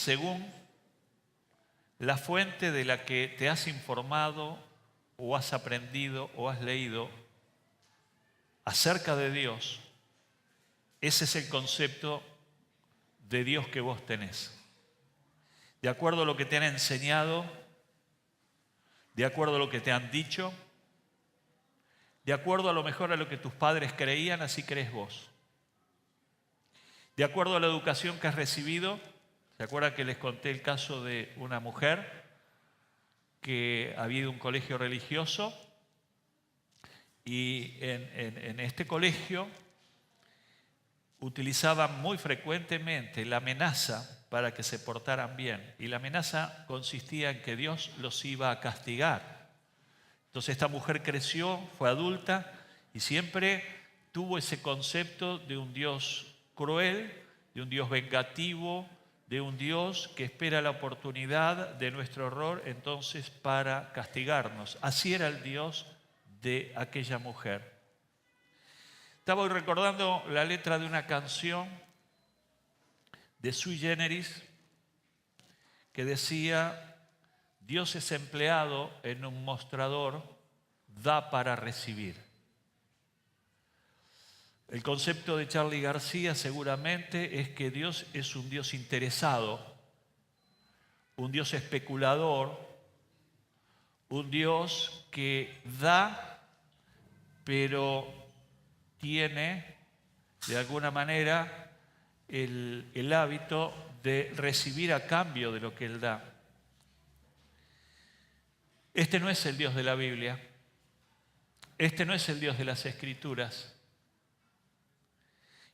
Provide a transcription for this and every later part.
según la fuente de la que te has informado o has aprendido o has leído acerca de Dios. Ese es el concepto de Dios que vos tenés. De acuerdo a lo que te han enseñado, de acuerdo a lo que te han dicho, de acuerdo a lo mejor a lo que tus padres creían, así crees vos. De acuerdo a la educación que has recibido, ¿se acuerdan que les conté el caso de una mujer que había ido a un colegio religioso y en este colegio utilizaban muy frecuentemente la amenaza para que se portaran bien? Y la amenaza consistía en que Dios los iba a castigar. Entonces esta mujer creció, fue adulta y siempre tuvo ese concepto de un Dios cruel, de un Dios vengativo, de un Dios que espera la oportunidad de nuestro error entonces para castigarnos. Así era el Dios de aquella mujer. Estaba hoy recordando la letra de una canción de Sui Generis que decía: Dios es empleado en un mostrador, da para recibir. El concepto de Charly García seguramente es que Dios es un Dios interesado, un Dios especulador, un Dios que da, pero tiene de alguna manera el hábito de recibir a cambio de lo que Él da. Este no es el Dios de la Biblia. Este no es el Dios de las Escrituras.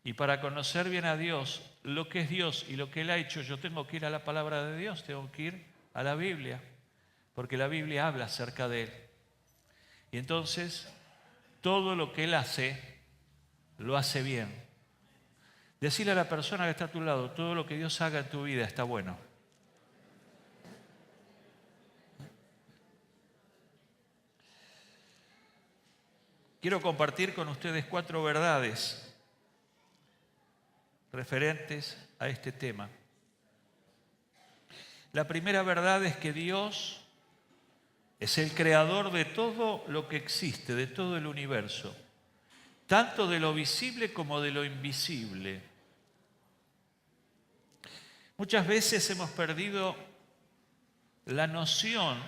Y para conocer bien a Dios, lo que es Dios y lo que Él ha hecho, yo tengo que ir a la palabra de Dios, tengo que ir a la Biblia, porque la Biblia habla acerca de Él. Y entonces, todo lo que Él hace, lo hace bien. Decirle a la persona que está a tu lado, todo lo que Dios haga en tu vida está bueno. Quiero compartir con ustedes 4 verdades referentes a este tema. La primera verdad es que Dios es el creador de todo lo que existe, de todo el universo, tanto de lo visible como de lo invisible. Muchas veces hemos perdido la noción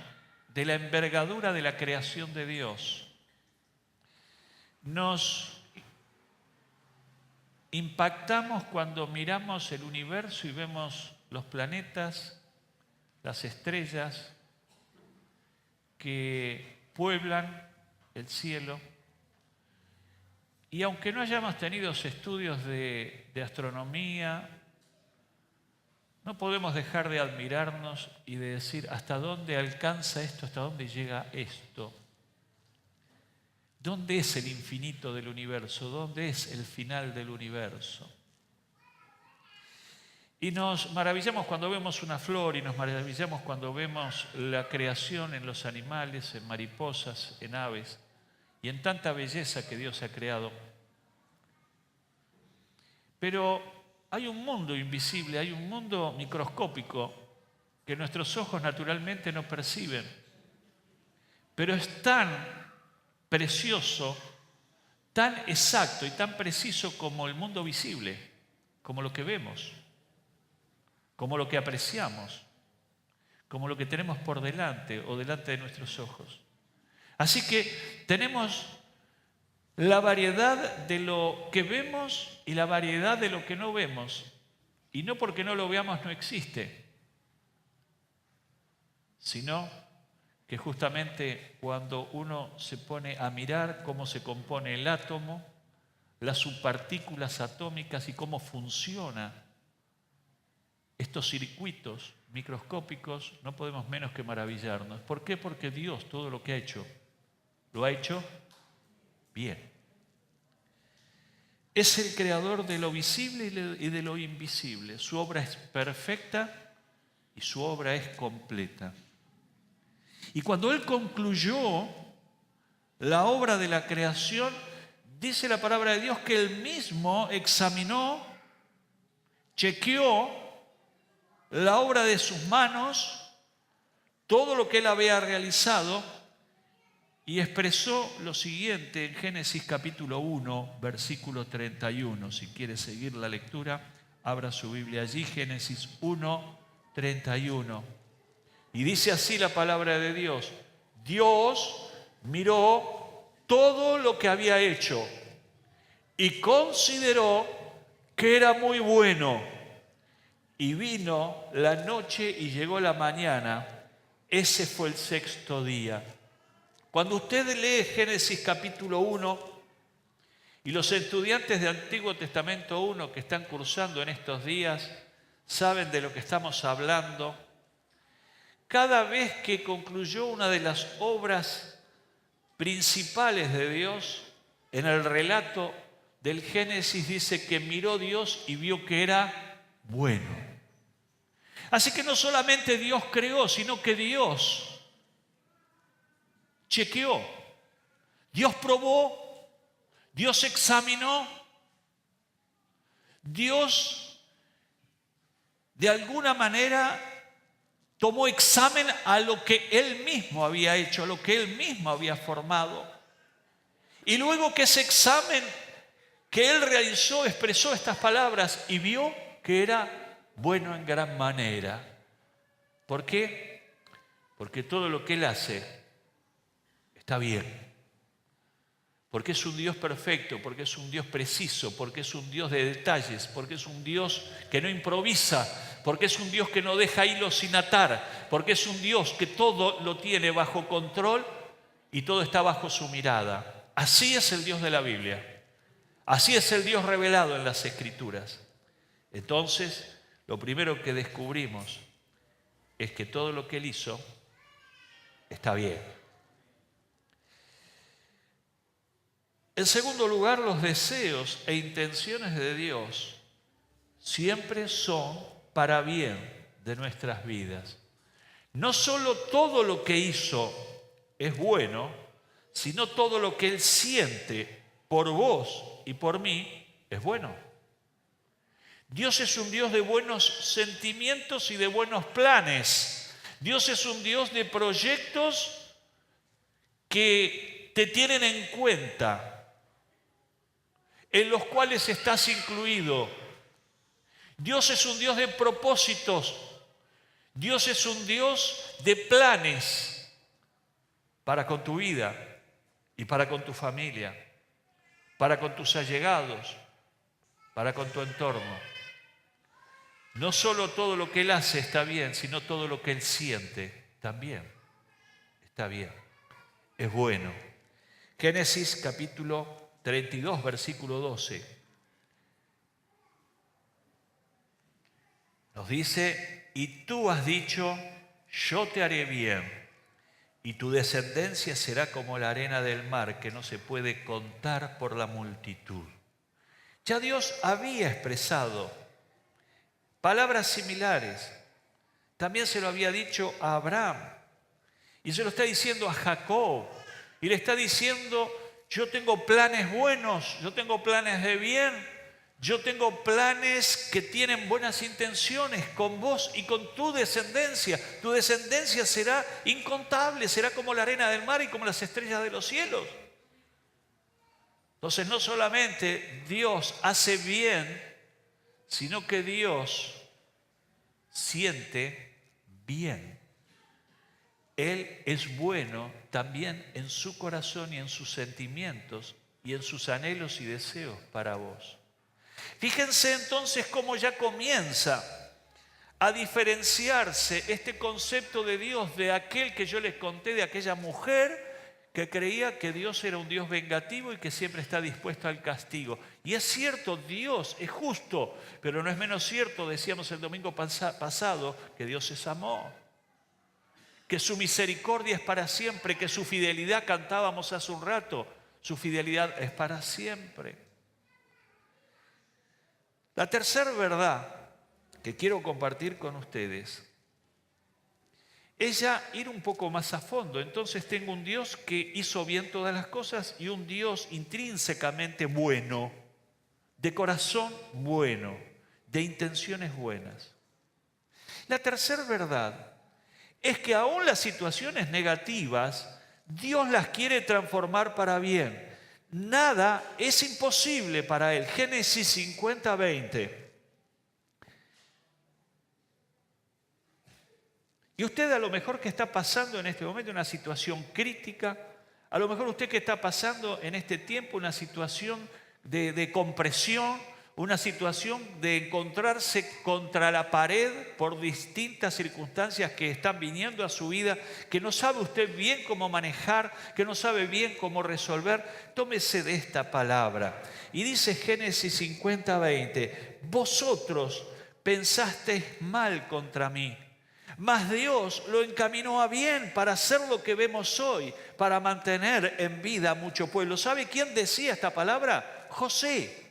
de la envergadura de la creación de Dios. Nos impactamos cuando miramos el universo y vemos los planetas, las estrellas que pueblan el cielo. Y aunque no hayamos tenido estudios de astronomía, no podemos dejar de admirarnos y de decir hasta dónde alcanza esto, hasta dónde llega esto. ¿Dónde es el infinito del universo? ¿Dónde es el final del universo? Y nos maravillamos cuando vemos una flor y nos maravillamos cuando vemos la creación en los animales, en mariposas, en aves y en tanta belleza que Dios ha creado. Pero hay un mundo invisible, hay un mundo microscópico que nuestros ojos naturalmente no perciben, pero es tan precioso, tan exacto y tan preciso como el mundo visible, como lo que vemos, como lo que apreciamos, como lo que tenemos por delante o delante de nuestros ojos. Así que tenemos la variedad de lo que vemos y la variedad de lo que no vemos. Y no porque no lo veamos no existe, sino que justamente cuando uno se pone a mirar cómo se compone el átomo, las subpartículas atómicas y cómo funcionan estos circuitos microscópicos, no podemos menos que maravillarnos. ¿Por qué? Porque Dios todo lo que ha hecho, lo ha hecho bien. Es el creador de lo visible y de lo invisible. Su obra es perfecta y su obra es completa. Y cuando Él concluyó la obra de la creación, dice la palabra de Dios que Él mismo examinó, chequeó la obra de sus manos, todo lo que él había realizado, y expresó lo siguiente en Génesis capítulo 1, versículo 31. Si quiere seguir la lectura, abra su Biblia allí, Génesis 1, 31. Y dice así la palabra de Dios: Dios miró todo lo que había hecho y consideró que era muy bueno. Y vino la noche y llegó la mañana. Ese fue el sexto día. Cuando usted lee Génesis capítulo 1, y los estudiantes de Antiguo Testamento 1 que están cursando en estos días saben de lo que estamos hablando, cada vez que concluyó una de las obras principales de Dios, en el relato del Génesis dice que miró Dios y vio que era bueno. Así que no solamente Dios creó, sino que Dios chequeó, Dios probó, Dios examinó, Dios de alguna manera tomó examen a lo que Él mismo había hecho, a lo que Él mismo había formado. Y luego que ese examen que Él realizó, expresó estas palabras y vio que era bueno en gran manera. ¿Por qué? Porque todo lo que Él hace está bien. Porque es un Dios perfecto, porque es un Dios preciso, porque es un Dios de detalles, porque es un Dios que no improvisa, porque es un Dios que no deja hilos sin atar, porque es un Dios que todo lo tiene bajo control y todo está bajo su mirada. Así es el Dios de la Biblia. Así es el Dios revelado en las Escrituras. Entonces, lo primero que descubrimos es que todo lo que Él hizo está bien. En segundo lugar, los deseos e intenciones de Dios siempre son para bien de nuestras vidas. No solo todo lo que hizo es bueno, sino todo lo que Él siente por vos y por mí es bueno. Dios es un Dios de buenos sentimientos y de buenos planes. Dios es un Dios de proyectos que te tienen en cuenta, en los cuales estás incluido. Dios es un Dios de propósitos. Dios es un Dios de planes para con tu vida y para con tu familia, para con tus allegados, para con tu entorno. No solo todo lo que Él hace está bien, sino todo lo que Él siente también está bien, es bueno. Génesis capítulo 32, versículo 12. Nos dice: y tú has dicho, yo te haré bien, y tu descendencia será como la arena del mar, que no se puede contar por la multitud. Ya Dios había expresado palabras similares. También se lo había dicho a Abraham, y se lo está diciendo a Jacob, y le está diciendo: yo tengo planes buenos, yo tengo planes de bien, yo tengo planes que tienen buenas intenciones con vos y con tu descendencia. Tu descendencia será incontable, será como la arena del mar y como las estrellas de los cielos. Entonces, no solamente Dios hace bien, sino que Dios siente bien. Él es bueno también en su corazón y en sus sentimientos y en sus anhelos y deseos para vos. Fíjense entonces cómo ya comienza a diferenciarse este concepto de Dios de aquel que yo les conté, de aquella mujer que creía que Dios era un Dios vengativo y que siempre está dispuesto al castigo. Y es cierto, Dios es justo, pero no es menos cierto, decíamos el domingo pasado, que Dios es amor, que su misericordia es para siempre, que su fidelidad, cantábamos hace un rato, su fidelidad es para siempre. La tercera verdad que quiero compartir con ustedes es ya ir un poco más a fondo. Entonces tengo un Dios que hizo bien todas las cosas y un Dios intrínsecamente bueno, de corazón bueno, de intenciones buenas. La tercera verdad es que aún las situaciones negativas, Dios las quiere transformar para bien. Nada es imposible para Él. Génesis 50:20. Y usted a lo mejor que está pasando en este momento una situación crítica, a lo mejor usted que está pasando en este tiempo una situación de compresión, una situación de encontrarse contra la pared por distintas circunstancias que están viniendo a su vida, que no sabe usted bien cómo manejar, que no sabe bien cómo resolver, tómese de esta palabra. Y dice Génesis 50:20, vosotros pensasteis mal contra mí, mas Dios lo encaminó a bien para hacer lo que vemos hoy, para mantener en vida a mucho pueblo. ¿Sabe quién decía esta palabra? José.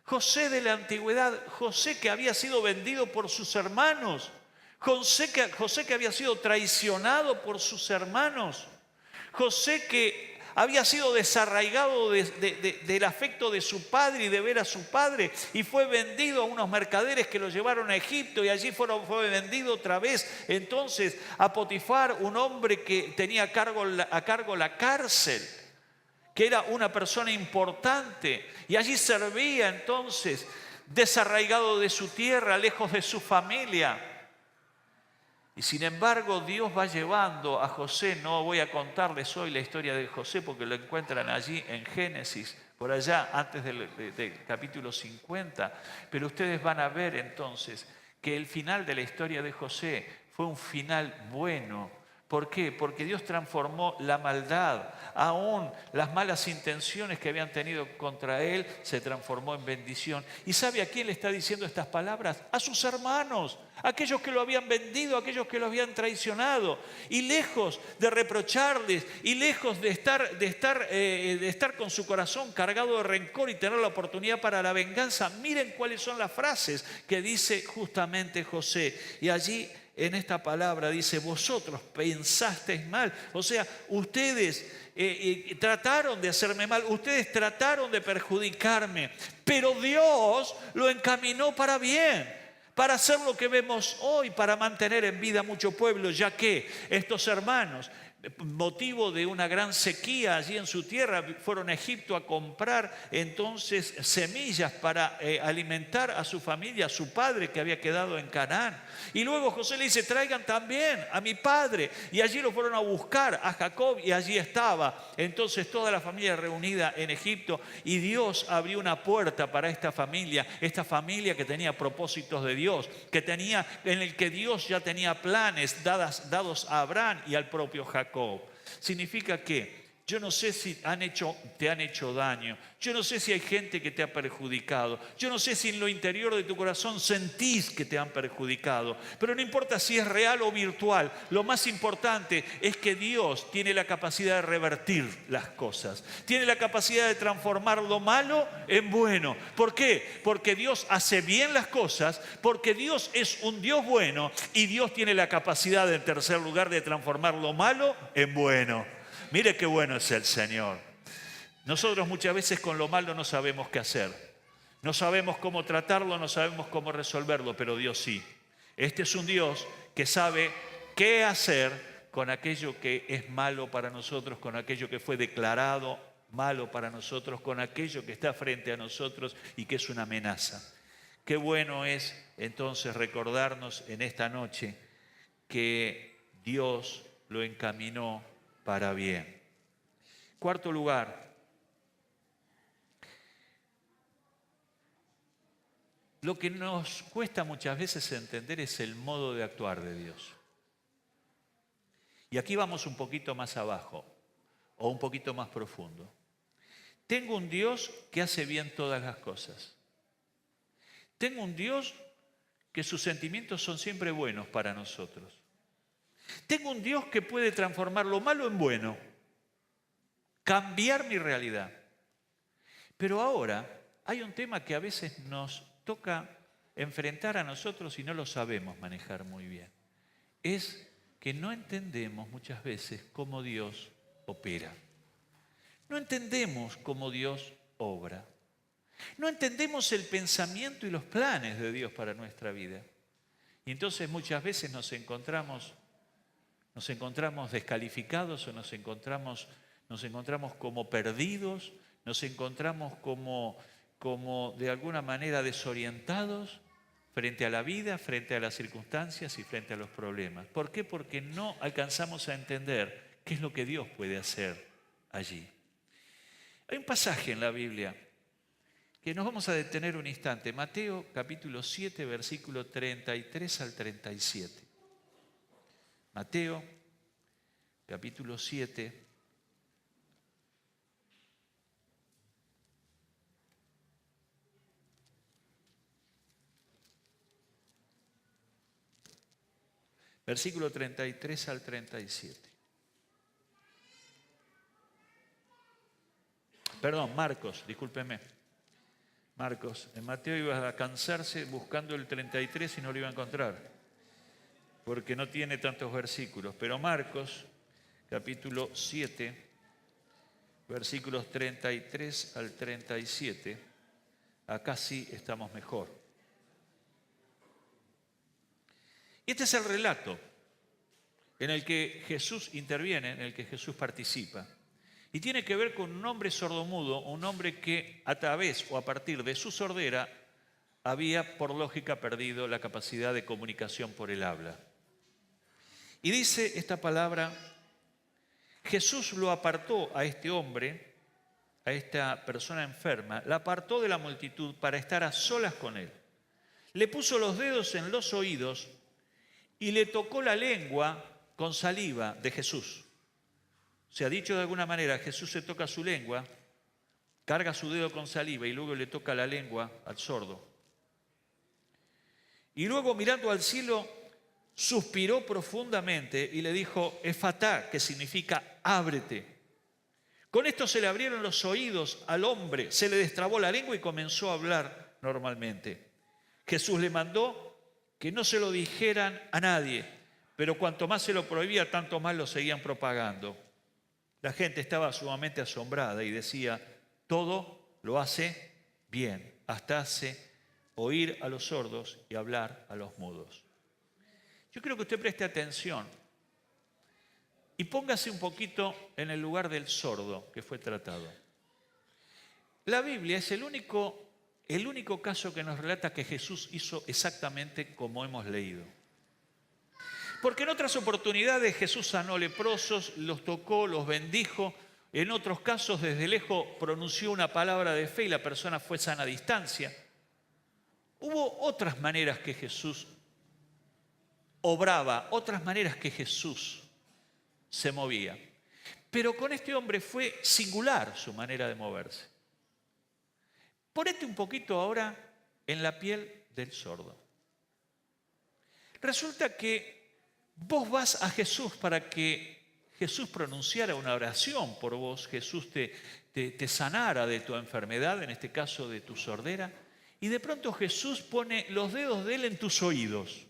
José de la antigüedad, José que había sido vendido por sus hermanos, José que había sido traicionado por sus hermanos, José que había sido desarraigado del afecto de su padre y de ver a su padre, y fue vendido a unos mercaderes que lo llevaron a Egipto, y allí fue vendido otra vez entonces a Potifar, un hombre que tenía a cargo la cárcel, que era una persona importante, y allí servía entonces, desarraigado de su tierra, lejos de su familia. Y sin embargo Dios va llevando a José, no voy a contarles hoy la historia de José porque lo encuentran allí en Génesis, por allá antes del capítulo 50, pero ustedes van a ver entonces que el final de la historia de José fue un final bueno. ¿Por qué? Porque Dios transformó la maldad, aún las malas intenciones que habían tenido contra él, se transformó en bendición. ¿Y sabe a quién le está diciendo estas palabras? A sus hermanos, aquellos que lo habían vendido, aquellos que lo habían traicionado. Y lejos de reprocharles, y lejos de estar con su corazón cargado de rencor y tener la oportunidad para la venganza, miren cuáles son las frases que dice justamente José. Y allí en esta palabra dice, vosotros pensasteis mal. O sea, ustedes trataron de hacerme mal, ustedes trataron de perjudicarme, pero Dios lo encaminó para bien, para hacer lo que vemos hoy, para mantener en vida mucho pueblo, ya que estos hermanos, motivo de una gran sequía allí en su tierra, fueron a Egipto a comprar entonces semillas para alimentar a su familia, a su padre que había quedado en Canaán. Y luego José le dice, traigan también a mi padre. Y allí lo fueron a buscar a Jacob y allí estaba entonces toda la familia reunida en Egipto. Y Dios abrió una puerta para esta familia que tenía propósitos de Dios, en el que Dios ya tenía planes dados a Abraham y al propio Jacob. Significa que yo no sé si te han hecho daño, yo no sé si hay gente que te ha perjudicado, yo no sé si en lo interior de tu corazón sentís que te han perjudicado, pero no importa si es real o virtual, lo más importante es que Dios tiene la capacidad de revertir las cosas, tiene la capacidad de transformar lo malo en bueno. ¿Por qué? Porque Dios hace bien las cosas, porque Dios es un Dios bueno y Dios tiene la capacidad, en tercer lugar, de transformar lo malo en bueno. Mire qué bueno es el Señor. Nosotros muchas veces con lo malo no sabemos qué hacer. No sabemos cómo tratarlo, no sabemos cómo resolverlo, pero Dios sí. Este es un Dios que sabe qué hacer con aquello que es malo para nosotros, con aquello que fue declarado malo para nosotros, con aquello que está frente a nosotros y que es una amenaza. Qué bueno es entonces recordarnos en esta noche que Dios lo encaminó para bien. Cuarto lugar, lo que nos cuesta muchas veces entender es el modo de actuar de Dios. Y aquí vamos un poquito más abajo, o un poquito más profundo. Tengo un Dios que hace bien todas las cosas. Tengo un Dios que sus sentimientos son siempre buenos para nosotros. Tengo un Dios que puede transformar lo malo en bueno, cambiar mi realidad. Pero ahora hay un tema que a veces nos toca enfrentar a nosotros y no lo sabemos manejar muy bien. Es que no entendemos muchas veces cómo Dios opera. No entendemos cómo Dios obra. No entendemos el pensamiento y los planes de Dios para nuestra vida. Y entonces muchas veces nos encontramos descalificados o nos encontramos como perdidos, nos encontramos como de alguna manera desorientados frente a la vida, frente a las circunstancias y frente a los problemas. ¿Por qué? Porque no alcanzamos a entender qué es lo que Dios puede hacer allí. Hay un pasaje en la Biblia que nos vamos a detener un instante. Mateo capítulo 7, versículo 33 al 37. Mateo capítulo 7. Versículo 33 al 37. Perdón, Marcos, discúlpeme. Marcos, en Mateo iba a cansarse buscando el 33 y no lo iba a encontrar, porque no tiene tantos versículos. Pero Marcos, capítulo 7, versículos 33 al 37, acá sí estamos mejor. Y este es el relato en el que Jesús interviene, en el que Jesús participa. Y tiene que ver con un hombre sordomudo, un hombre que a través o a partir de su sordera había por lógica perdido la capacidad de comunicación por el habla. Y dice esta palabra: Jesús lo apartó a este hombre, a esta persona enferma, la apartó de la multitud para estar a solas con él. Le puso los dedos en los oídos y le tocó la lengua con saliva de Jesús. Se ha dicho de alguna manera, Jesús se toca su lengua, carga su dedo con saliva y luego le toca la lengua al sordo. Y luego, mirando al cielo, suspiró profundamente y le dijo: Efatá, que significa ábrete. Con esto se le abrieron los oídos al hombre, se le destrabó la lengua y comenzó a hablar normalmente. Jesús le mandó que no se lo dijeran a nadie, pero cuanto más se lo prohibía, tanto más lo seguían propagando. La gente estaba sumamente asombrada y decía: todo lo hace bien, hasta hace oír a los sordos y hablar a los mudos. Yo quiero que usted preste atención y póngase un poquito en el lugar del sordo que fue tratado. La Biblia es el único caso que nos relata que Jesús hizo exactamente como hemos leído. Porque en otras oportunidades Jesús sanó leprosos, los tocó, los bendijo. En otros casos, desde lejos, pronunció una palabra de fe y la persona fue sana a distancia. Hubo otras maneras que Jesús obraba, otras maneras que Jesús se movía. Pero con este hombre fue singular su manera de moverse. Ponete un poquito ahora en la piel del sordo. Resulta que vos vas a Jesús para que Jesús pronunciara una oración por vos, Jesús te sanara de tu enfermedad, en este caso de tu sordera, y de pronto Jesús pone los dedos de él en tus oídos.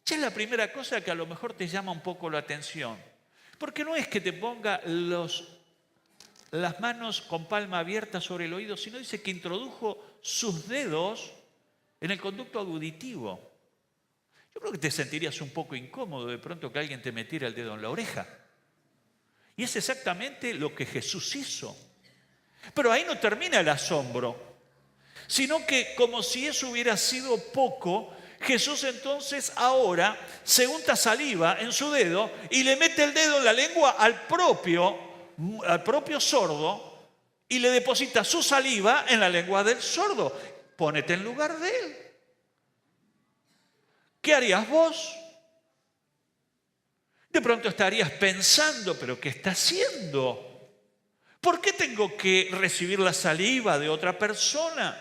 Ya es la primera cosa que a lo mejor te llama un poco la atención, porque no es que te ponga las manos con palma abierta sobre el oído, sino dice que introdujo sus dedos en el conducto auditivo. Yo creo que te sentirías un poco incómodo de pronto que alguien te metiera el dedo en la oreja. Y es exactamente lo que Jesús hizo. Pero ahí no termina el asombro, sino que como si eso hubiera sido poco, Jesús entonces ahora se unta saliva en su dedo y le mete el dedo en la lengua al propio sordo y le deposita su saliva en la lengua del sordo. Pónete en lugar de él. ¿Qué harías vos? De pronto estarías pensando: ¿pero qué está haciendo? ¿Por qué tengo que recibir la saliva de otra persona?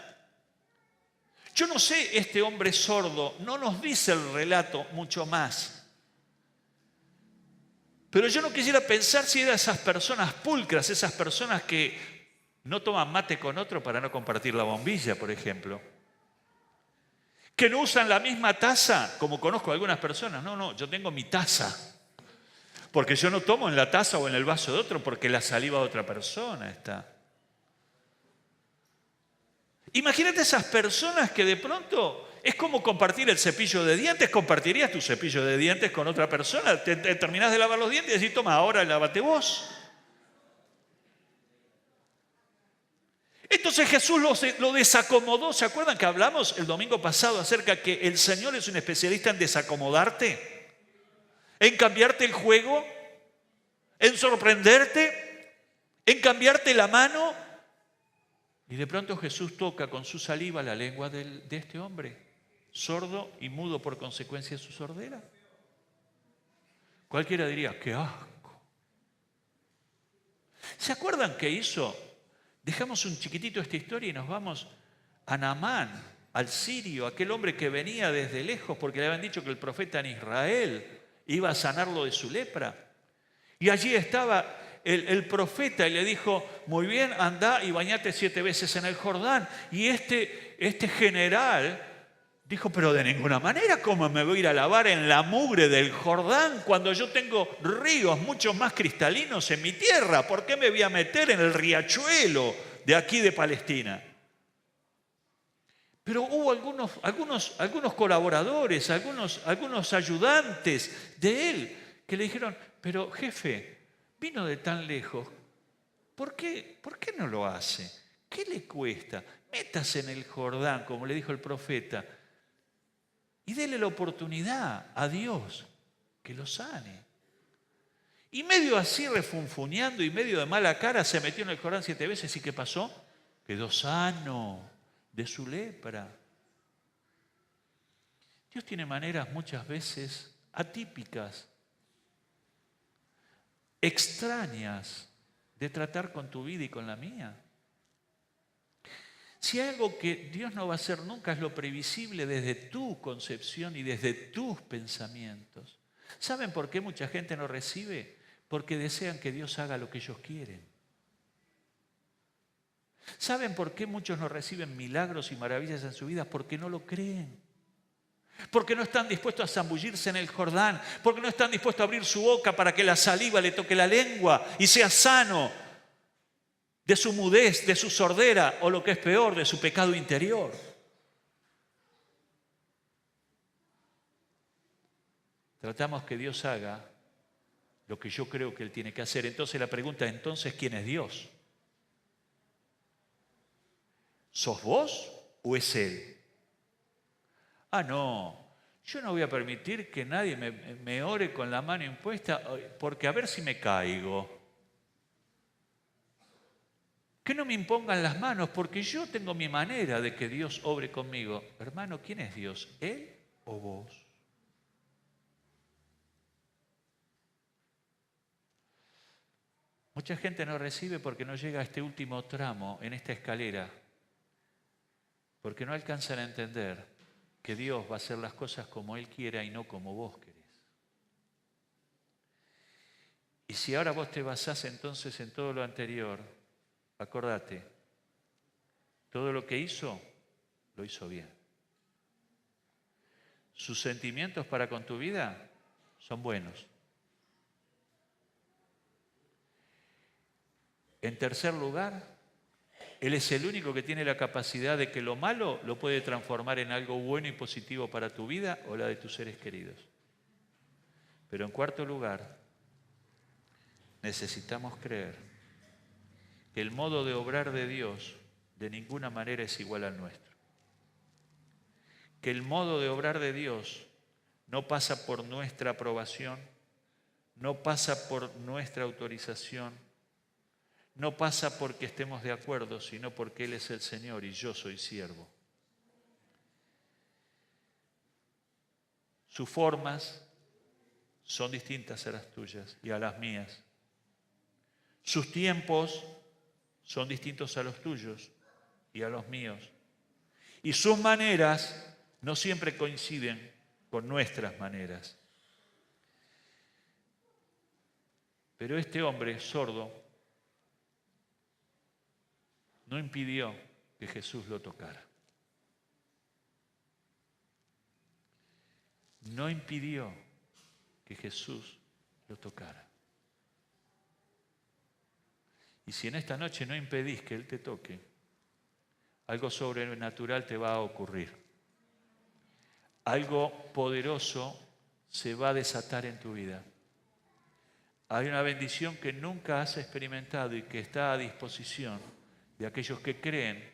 Yo no sé, este hombre sordo, no nos dice el relato mucho más. Pero yo no quisiera pensar si eran esas personas pulcras, esas personas que no toman mate con otro para no compartir la bombilla, por ejemplo. Que no usan la misma taza, como conozco a algunas personas. No, yo tengo mi taza. Porque yo no tomo en la taza o en el vaso de otro, porque la saliva de otra persona está. Imagínate esas personas que de pronto Es como compartir el cepillo de dientes. ¿Compartirías tu cepillo de dientes con otra persona? Te terminás de lavar los dientes y decís, toma, ahora lávate vos. Entonces Jesús lo desacomodó. ¿Se acuerdan que hablamos el domingo pasado acerca que el Señor es un especialista en desacomodarte? En cambiarte el juego, en sorprenderte, en cambiarte la mano. Y de pronto Jesús toca con su saliva la lengua de este hombre, sordo y mudo por consecuencia de su sordera. Cualquiera diría, ¡qué asco! ¿Se acuerdan qué hizo? Dejamos un chiquitito esta historia y nos vamos a Naamán, al sirio, aquel hombre que venía desde lejos porque le habían dicho que el profeta en Israel iba a sanarlo de su lepra. Y allí estaba el profeta y le dijo, muy bien, anda y bañate 7 veces en el Jordán. Y este general dijo, pero de ninguna manera, ¿cómo me voy a ir a lavar en la mugre del Jordán cuando yo tengo ríos mucho más cristalinos en mi tierra? ¿Por qué me voy a meter en el riachuelo de aquí de Palestina? Pero hubo algunos colaboradores, algunos ayudantes de él que le dijeron, pero jefe, vino de tan lejos, ¿por qué no lo hace? ¿Qué le cuesta? Métase en el Jordán, como le dijo el profeta, y dele la oportunidad a Dios que lo sane. Y medio así refunfuñando y medio de mala cara se metió en el Jordán 7 veces. ¿Y qué pasó? Quedó sano de su lepra. Dios tiene maneras muchas veces atípicas, extrañas de tratar con tu vida y con la mía. Si hay algo que Dios no va a hacer nunca es lo previsible desde tu concepción y desde tus pensamientos. ¿Saben por qué mucha gente no recibe? Porque desean que Dios haga lo que ellos quieren. ¿Saben por qué muchos no reciben milagros y maravillas en su vida? Porque no lo creen. Porque no están dispuestos a zambullirse en el Jordán. Porque no están dispuestos a abrir su boca para que la saliva le toque la lengua y sea sano de su mudez, de su sordera o lo que es peor, de su pecado interior. Tratamos que Dios haga lo que yo creo que Él tiene que hacer. Entonces la pregunta, entonces, ¿quién es Dios? ¿Sos vos o es Él? Ah, no, yo no voy a permitir que nadie me ore con la mano impuesta porque a ver si me caigo. Que no me impongan las manos porque yo tengo mi manera de que Dios obre conmigo. Hermano, ¿quién es Dios? ¿Él o vos? Mucha gente no recibe porque no llega a este último tramo en esta escalera, porque no alcanzan a entender que Dios va a hacer las cosas como Él quiera y no como vos querés. Y si ahora vos te basás entonces en todo lo anterior, acordate, todo lo que hizo, lo hizo bien. Sus sentimientos para con tu vida son buenos. En tercer lugar, Él es el único que tiene la capacidad de que lo malo lo puede transformar en algo bueno y positivo para tu vida o la de tus seres queridos. Pero en cuarto lugar, necesitamos creer que el modo de obrar de Dios de ninguna manera es igual al nuestro. Que el modo de obrar de Dios no pasa por nuestra aprobación, no pasa por nuestra autorización, no pasa porque estemos de acuerdo, sino porque Él es el Señor y yo soy siervo. Sus formas son distintas a las tuyas y a las mías. Sus tiempos son distintos a los tuyos y a los míos. Y sus maneras no siempre coinciden con nuestras maneras. Pero este hombre sordo no impidió que Jesús lo tocara. No impidió que Jesús lo tocara. Y si en esta noche no impedís que Él te toque, algo sobrenatural te va a ocurrir. algo poderoso se va a desatar en tu vida. Hay una bendición que nunca has experimentado y que está a disposición de aquellos que creen,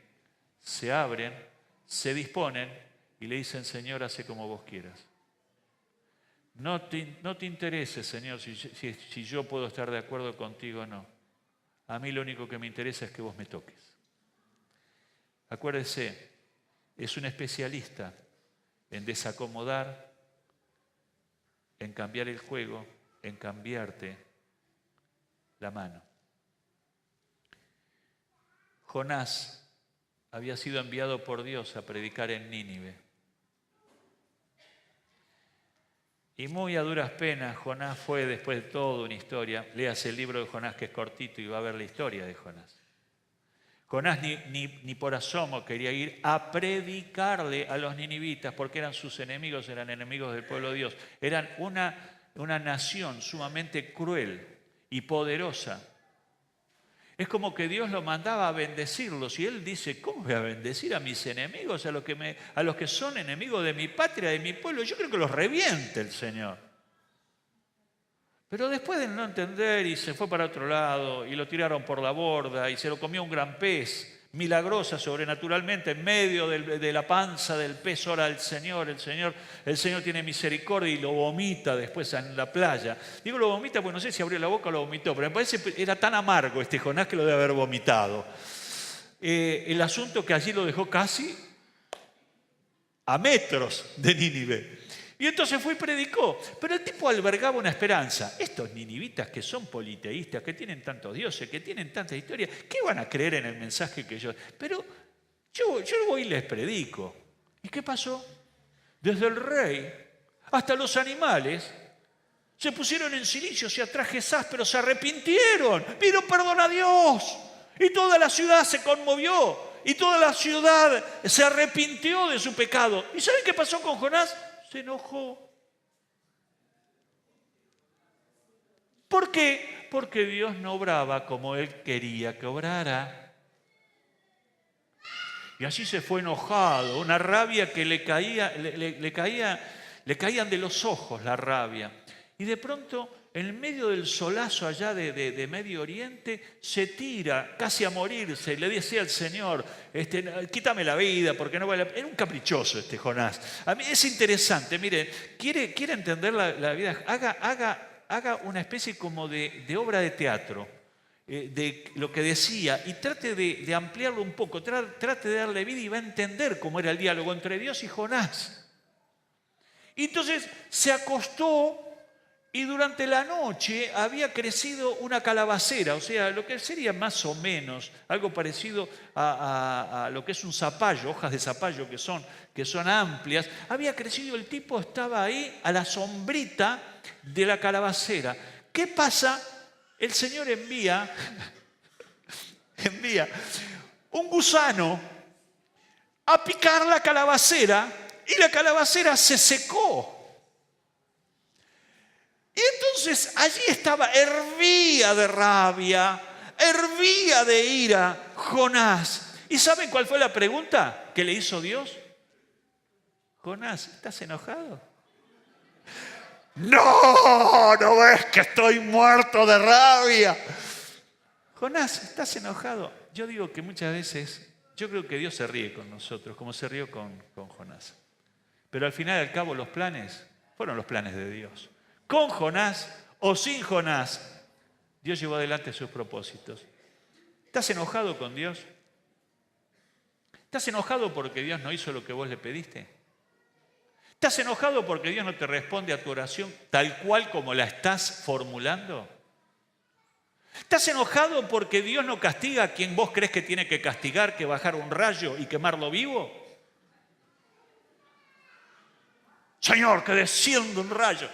se abren, se disponen y le dicen, Señor, hace como vos quieras. No te interese, Señor, si yo puedo estar de acuerdo contigo o no. A mí lo único que me interesa es que vos me toques. Acuérdese, es un especialista en desacomodar, en cambiar el juego, en cambiarte la mano. Jonás había sido enviado por Dios a predicar en Nínive. Y muy a duras penas, Jonás fue, después de todo, una historia. Léase el libro de Jonás, que es cortito, y va a ver la historia de Jonás. Jonás ni por asomo quería ir a predicarle a los ninivitas, porque eran sus enemigos, eran enemigos del pueblo de Dios. Eran una nación sumamente cruel y poderosa. Es como que Dios lo mandaba a bendecirlos y él dice, ¿cómo voy a bendecir a mis enemigos, a los que son enemigos de mi patria, de mi pueblo? Yo creo que los reviente el Señor. Pero después de no entender y se fue para otro lado y lo tiraron por la borda y se lo comió un gran pez, milagrosa, sobrenaturalmente, en medio de la panza del pez ora el Señor tiene misericordia y lo vomita después en la playa. Digo lo vomita porque no sé si abrió la boca o lo vomitó, pero me parece que era tan amargo este Jonás que lo debe haber vomitado. El asunto que allí lo dejó casi a metros de Nínive. Y entonces fue y predicó. Pero el tipo albergaba una esperanza. Estos ninivitas que son politeístas, que tienen tantos dioses, que tienen tantas historias, ¿qué van a creer en el mensaje que yo? Pero yo voy y les predico. ¿Y qué pasó? Desde el rey hasta los animales se pusieron en silicio, se trajes ásperos, se arrepintieron, pidieron perdón a Dios. Y toda la ciudad se conmovió. Y toda la ciudad se arrepintió de su pecado. ¿Y saben qué pasó con Jonás? Se enojó. ¿Por qué? Porque Dios no obraba como él quería que obrara. Y así se fue enojado, una rabia que le caían de los ojos la rabia. Y de pronto, en medio del solazo allá de Medio Oriente, se tira casi a morirse. Le decía al Señor, quítame la vida porque no vale la pena. Era un caprichoso este Jonás. A mí es interesante, miren, quiere entender la vida. Haga una especie como de obra de teatro, de lo que decía, y trate de ampliarlo un poco, trate de darle vida y va a entender cómo era el diálogo entre Dios y Jonás. Y entonces se acostó. Y durante la noche había crecido una calabacera, o sea, lo que sería más o menos algo parecido a lo que es un zapallo, hojas de zapallo que son amplias. Había crecido, el tipo estaba ahí a la sombrita de la calabacera. ¿Qué pasa? El Señor envía un gusano a picar la calabacera y la calabacera se secó. Y entonces allí hervía de rabia, hervía de ira Jonás. ¿Y saben cuál fue la pregunta que le hizo Dios? Jonás, ¿estás enojado? No ves que estoy muerto de rabia. Jonás, ¿estás enojado? Yo digo que muchas veces, yo creo que Dios se ríe con nosotros, como se rió con Jonás. Pero al final y al cabo los planes fueron los planes de Dios. Con Jonás o sin Jonás, Dios llevó adelante sus propósitos. ¿Estás enojado con Dios? ¿Estás enojado porque Dios no hizo lo que vos le pediste? ¿Estás enojado porque Dios no te responde a tu oración tal cual como la estás formulando? ¿Estás enojado porque Dios no castiga a quien vos crees que tiene que castigar, que bajar un rayo y quemarlo vivo? Señor, que descienda un rayo.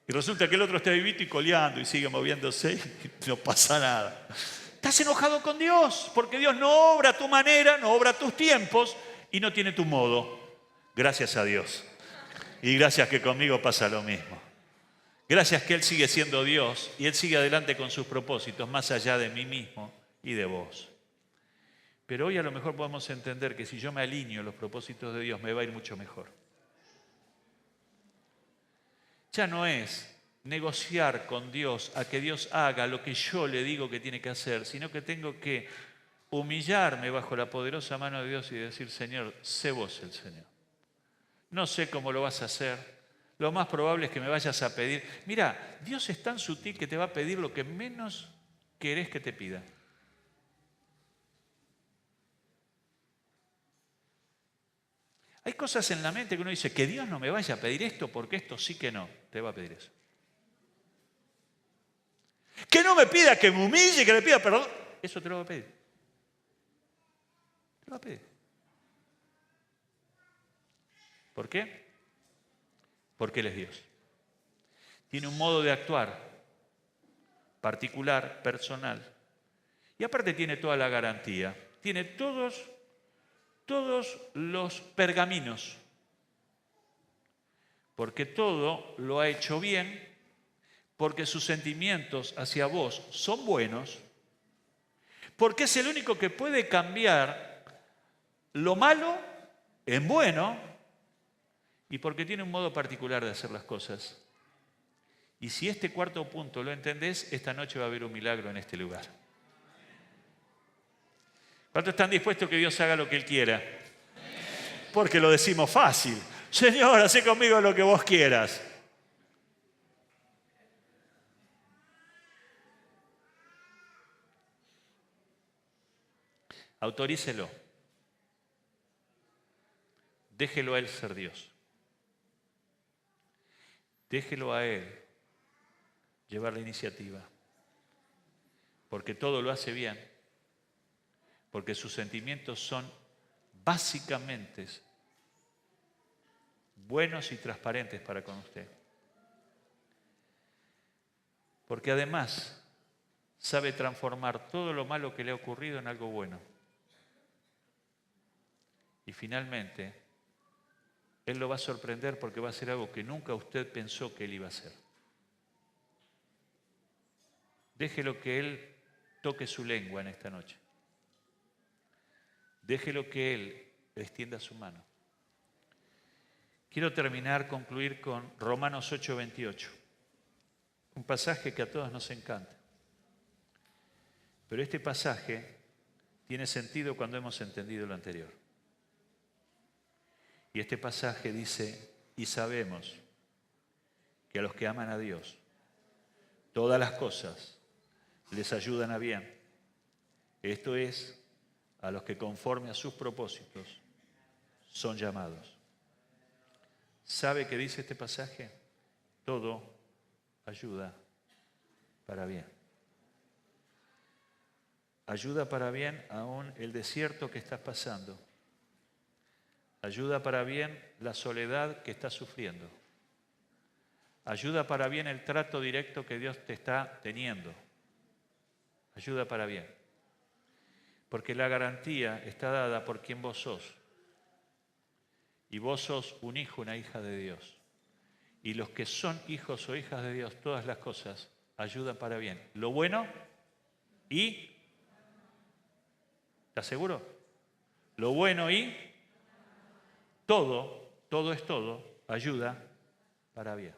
Y resulta que el otro está vivito y coleando y sigue moviéndose y no pasa nada. Estás enojado con Dios porque Dios no obra a tu manera, no obra a tus tiempos y no tiene tu modo. Gracias a Dios. Y gracias que conmigo pasa lo mismo. Gracias que Él sigue siendo Dios y Él sigue adelante con sus propósitos más allá de mí mismo y de vos. Pero hoy a lo mejor podemos entender que si yo me alineo a los propósitos de Dios, me va a ir mucho mejor. Ya no es negociar con Dios a que Dios haga lo que yo le digo que tiene que hacer, sino que tengo que humillarme bajo la poderosa mano de Dios y decir, Señor, sé vos el Señor. No sé cómo lo vas a hacer. Lo más probable es que me vayas a pedir. Mira, Dios es tan sutil que te va a pedir lo que menos querés que te pida. Hay cosas en la mente que uno dice, que Dios no me vaya a pedir esto porque esto sí que no. Te va a pedir eso. Que no me pida que me humille, que le pida perdón. Eso te lo va a pedir. Te lo va a pedir. ¿Por qué? Porque Él es Dios. Tiene un modo de actuar particular, personal. Y aparte tiene toda la garantía. Tiene todos los pergaminos. Porque todo lo ha hecho bien, porque sus sentimientos hacia vos son buenos, porque es el único que puede cambiar lo malo en bueno, y porque tiene un modo particular de hacer las cosas. Y si este cuarto punto lo entendés, esta noche va a haber un milagro en este lugar. ¿Cuántos están dispuestos a que Dios haga lo que Él quiera? Porque lo decimos fácil. Señor, haz conmigo lo que vos quieras. Autorícelo. Déjelo a Él ser Dios. Déjelo a Él llevar la iniciativa. Porque todo lo hace bien. Porque sus sentimientos son básicamente buenos y transparentes para con usted. Porque además sabe transformar todo lo malo que le ha ocurrido en algo bueno. Y finalmente, Él lo va a sorprender porque va a hacer algo que nunca usted pensó que Él iba a hacer. Déjelo que Él toque su lengua en esta noche. Déjelo que Él extienda su mano. Quiero concluir con Romanos 8:28. Un pasaje que a todos nos encanta. Pero este pasaje tiene sentido cuando hemos entendido lo anterior. Y este pasaje dice, y sabemos que a los que aman a Dios, todas las cosas les ayudan a bien. Esto es, a los que conforme a sus propósitos son llamados. ¿Sabe qué dice este pasaje? Todo ayuda para bien. Ayuda para bien aún el desierto que estás pasando. Ayuda para bien la soledad que estás sufriendo. Ayuda para bien el trato directo que Dios te está teniendo. Ayuda para bien. Porque la garantía está dada por quien vos sos. Y vos sos un hijo, una hija de Dios. Y los que son hijos o hijas de Dios, todas las cosas ayudan para bien. Lo bueno y... ¿Estás seguro? Lo bueno y... todo es todo, ayuda para bien.